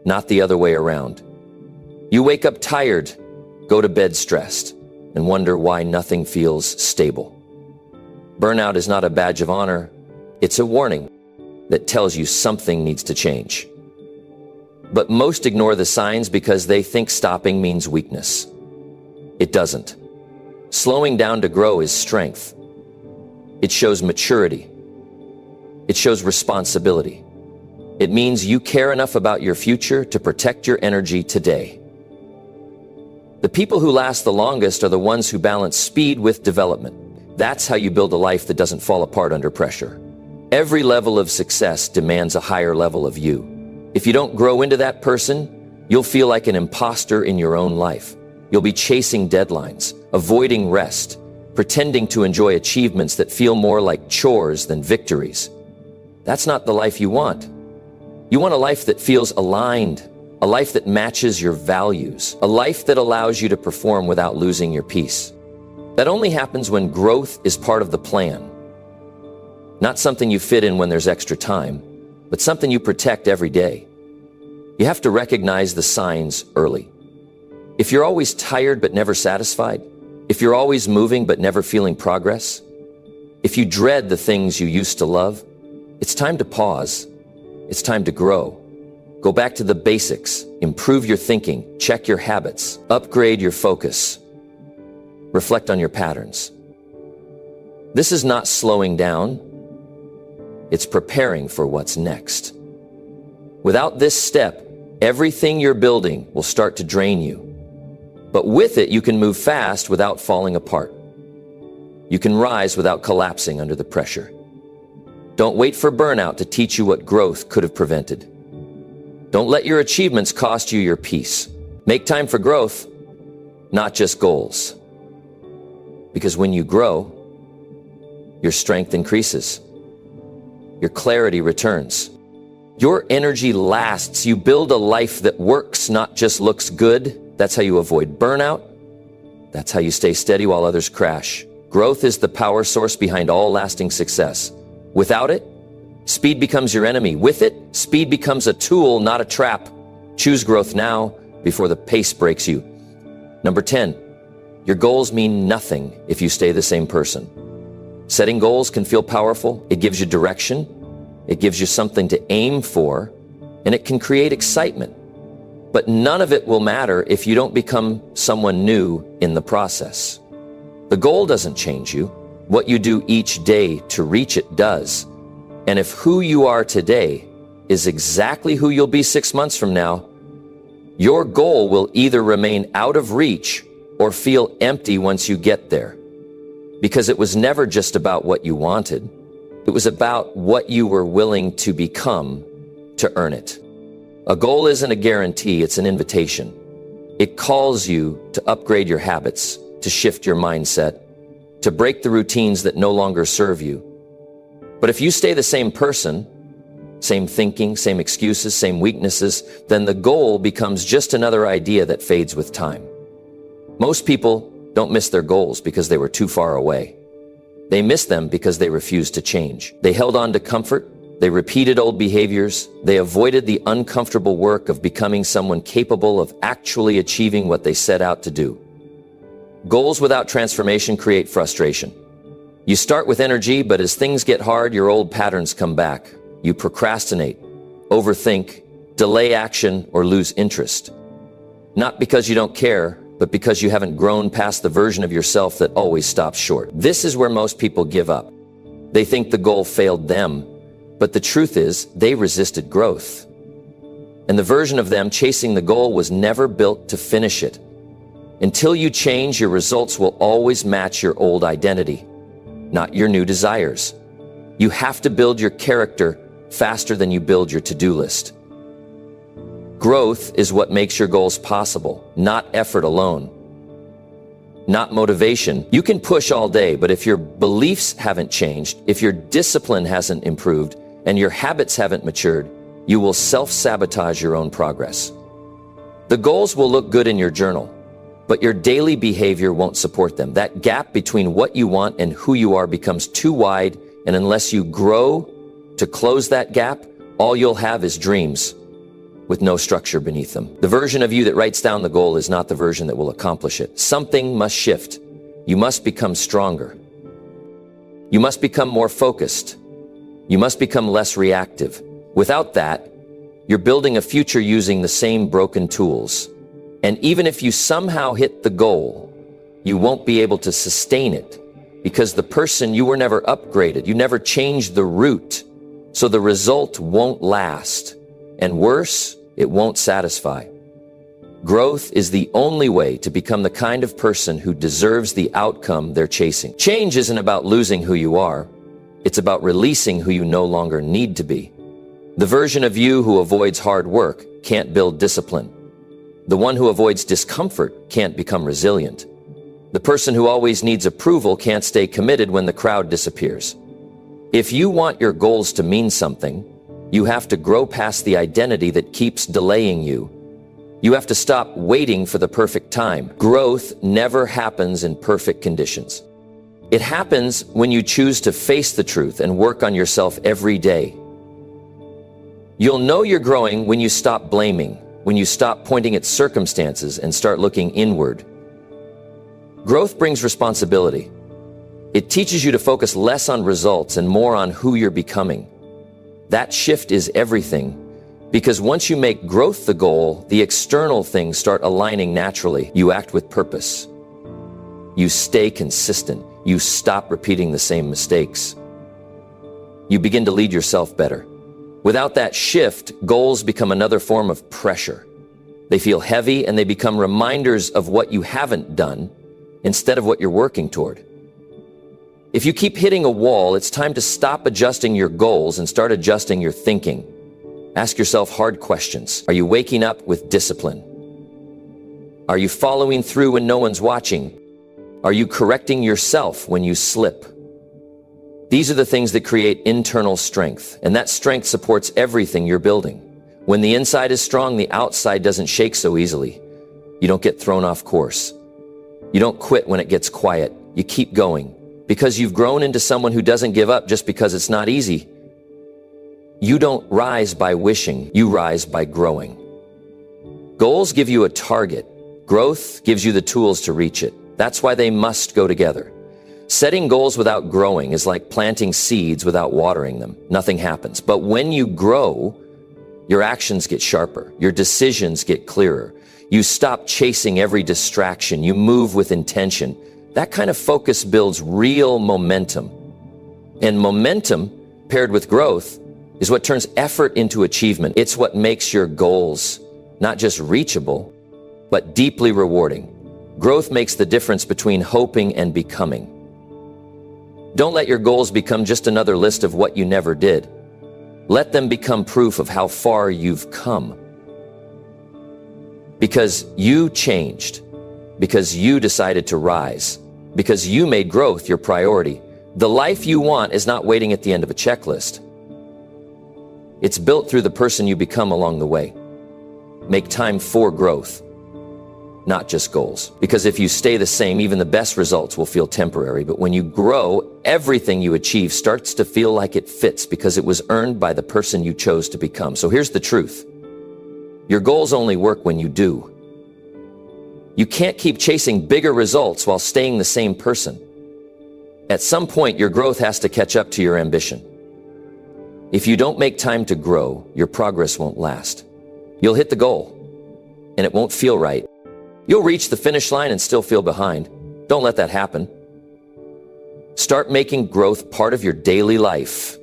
not the other way around. You wake up tired, go to bed stressed, and wonder why nothing feels stable. Burnout is not a badge of honor. It's a warning that tells you something needs to change. But most ignore the signs because they think stopping means weakness. It doesn't. Slowing down to grow is strength. It shows maturity. It shows responsibility. It means you care enough about your future to protect your energy today. The people who last the longest are the ones who balance speed with development. That's how you build a life that doesn't fall apart under pressure. Every level of success demands a higher level of you. If you don't grow into that person, you'll feel like an imposter in your own life. You'll be chasing deadlines, avoiding rest, pretending to enjoy achievements that feel more like chores than victories. That's not the life you want. You want a life that feels aligned, a life that matches your values, a life that allows you to perform without losing your peace. That only happens when growth is part of the plan. Not something you fit in when there's extra time, but something you protect every day. You have to recognize the signs early. If you're always tired but never satisfied, if you're always moving but never feeling progress, if you dread the things you used to love, it's time to pause. It's time to grow. Go back to the basics, improve your thinking, check your habits, upgrade your focus, reflect on your patterns. This is not slowing down. It's preparing for what's next. Without this step, everything you're building will start to drain you. But with it, you can move fast without falling apart. You can rise without collapsing under the pressure. Don't wait for burnout to teach you what growth could have prevented. Don't let your achievements cost you your peace. Make time for growth, not just goals. Because when you grow, your strength increases. Your clarity returns. Your energy lasts. You build a life that works, not just looks good. That's how you avoid burnout. That's how you stay steady while others crash. Growth is the power source behind all lasting success. Without it, speed becomes your enemy. With it, speed becomes a tool, not a trap. Choose growth now before the pace breaks you. Number 10, your goals mean nothing if you stay the same person. Setting goals can feel powerful. It gives you direction. It gives you something to aim for, and it can create excitement. But none of it will matter if you don't become someone new in the process. The goal doesn't change you. What you do each day to reach it does. And if who you are today is exactly who you'll be 6 months from now, your goal will either remain out of reach or feel empty once you get there. Because it was never just about what you wanted. It was about what you were willing to become to earn it. A goal isn't a guarantee, it's an invitation. It calls you to upgrade your habits, to shift your mindset, to break the routines that no longer serve you. But if you stay the same person, same thinking, same excuses, same weaknesses, then the goal becomes just another idea that fades with time. Most people don't miss their goals because they were too far away. They miss them because they refused to change. They held on to comfort. They repeated old behaviors. They avoided the uncomfortable work of becoming someone capable of actually achieving what they set out to do. Goals without transformation create frustration. You start with energy, but as things get hard, your old patterns come back. You procrastinate, overthink, delay action, or lose interest. Not because you don't care, but because you haven't grown past the version of yourself that always stops short. This is where most people give up. They think the goal failed them, but the truth is they resisted growth. And the version of them chasing the goal was never built to finish it. Until you change, your results will always match your old identity, not your new desires. You have to build your character faster than you build your to-do list. Growth is what makes your goals possible, not effort alone, not motivation. You can push all day, but if your beliefs haven't changed, if your discipline hasn't improved, and your habits haven't matured, you will self-sabotage your own progress. The goals will look good in your journal, but your daily behavior won't support them. That gap between what you want and who you are becomes too wide, and unless you grow to close that gap, all you'll have is dreams with no structure beneath them. The version of you that writes down the goal is not the version that will accomplish it. Something must shift. You must become stronger. You must become more focused. You must become less reactive. Without that, you're building a future using the same broken tools. And even if you somehow hit the goal, you won't be able to sustain it because the person, you were never upgraded. You never changed the route. So the result won't last. And worse, it won't satisfy. Growth is the only way to become the kind of person who deserves the outcome they're chasing. Change isn't about losing who you are. It's about releasing who you no longer need to be. The version of you who avoids hard work can't build discipline. The one who avoids discomfort can't become resilient. The person who always needs approval can't stay committed when the crowd disappears. If you want your goals to mean something, you have to grow past the identity that keeps delaying you. You have to stop waiting for the perfect time. Growth never happens in perfect conditions. It happens when you choose to face the truth and work on yourself every day. You'll know you're growing when you stop blaming, when you stop pointing at circumstances and start looking inward. Growth brings responsibility. It teaches you to focus less on results and more on who you're becoming. That shift is everything, because once you make growth the goal, the external things start aligning naturally. You act with purpose. You stay consistent. You stop repeating the same mistakes. You begin to lead yourself better. Without that shift, goals become another form of pressure. They feel heavy and they become reminders of what you haven't done instead of what you're working toward. If you keep hitting a wall, it's time to stop adjusting your goals and start adjusting your thinking. Ask yourself hard questions. Are you waking up with discipline? Are you following through when no one's watching? Are you correcting yourself when you slip? These are the things that create internal strength, and that strength supports everything you're building. When the inside is strong, the outside doesn't shake so easily. You don't get thrown off course. You don't quit when it gets quiet. You keep going because you've grown into someone who doesn't give up just because it's not easy. You don't rise by wishing, you rise by growing. Goals give you a target. Growth gives you the tools to reach it. That's why they must go together. Setting goals without growing is like planting seeds without watering them. Nothing happens. But when you grow, your actions get sharper. Your decisions get clearer. You stop chasing every distraction. You move with intention. That kind of focus builds real momentum. And momentum paired with growth is what turns effort into achievement. It's what makes your goals not just reachable, but deeply rewarding. Growth makes the difference between hoping and becoming. Don't let your goals become just another list of what you never did. Let them become proof of how far you've come. Because you changed, because you decided to rise, because you made growth your priority. The life you want is not waiting at the end of a checklist. It's built through the person you become along the way. Make time for growth, not just goals. Because if you stay the same, even the best results will feel temporary. But when you grow, everything you achieve starts to feel like it fits because it was earned by the person you chose to become. So here's the truth. Your goals only work when you do. You can't keep chasing bigger results while staying the same person. At some point, your growth has to catch up to your ambition. If you don't make time to grow, your progress won't last. You'll hit the goal, and it won't feel right. You'll reach the finish line and still feel behind. Don't let that happen. Start making growth part of your daily life.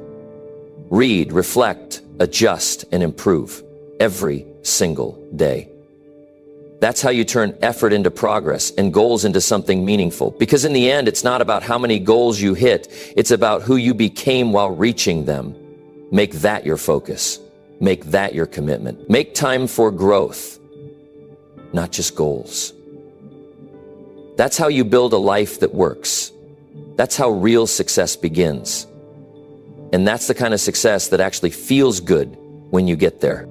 Read, reflect, adjust, and improve every single day. That's how you turn effort into progress and goals into something meaningful. Because in the end, it's not about how many goals you hit. It's about who you became while reaching them. Make that your focus. Make that your commitment. Make time for growth, not just goals. That's how you build a life that works. That's how real success begins. And that's the kind of success that actually feels good when you get there.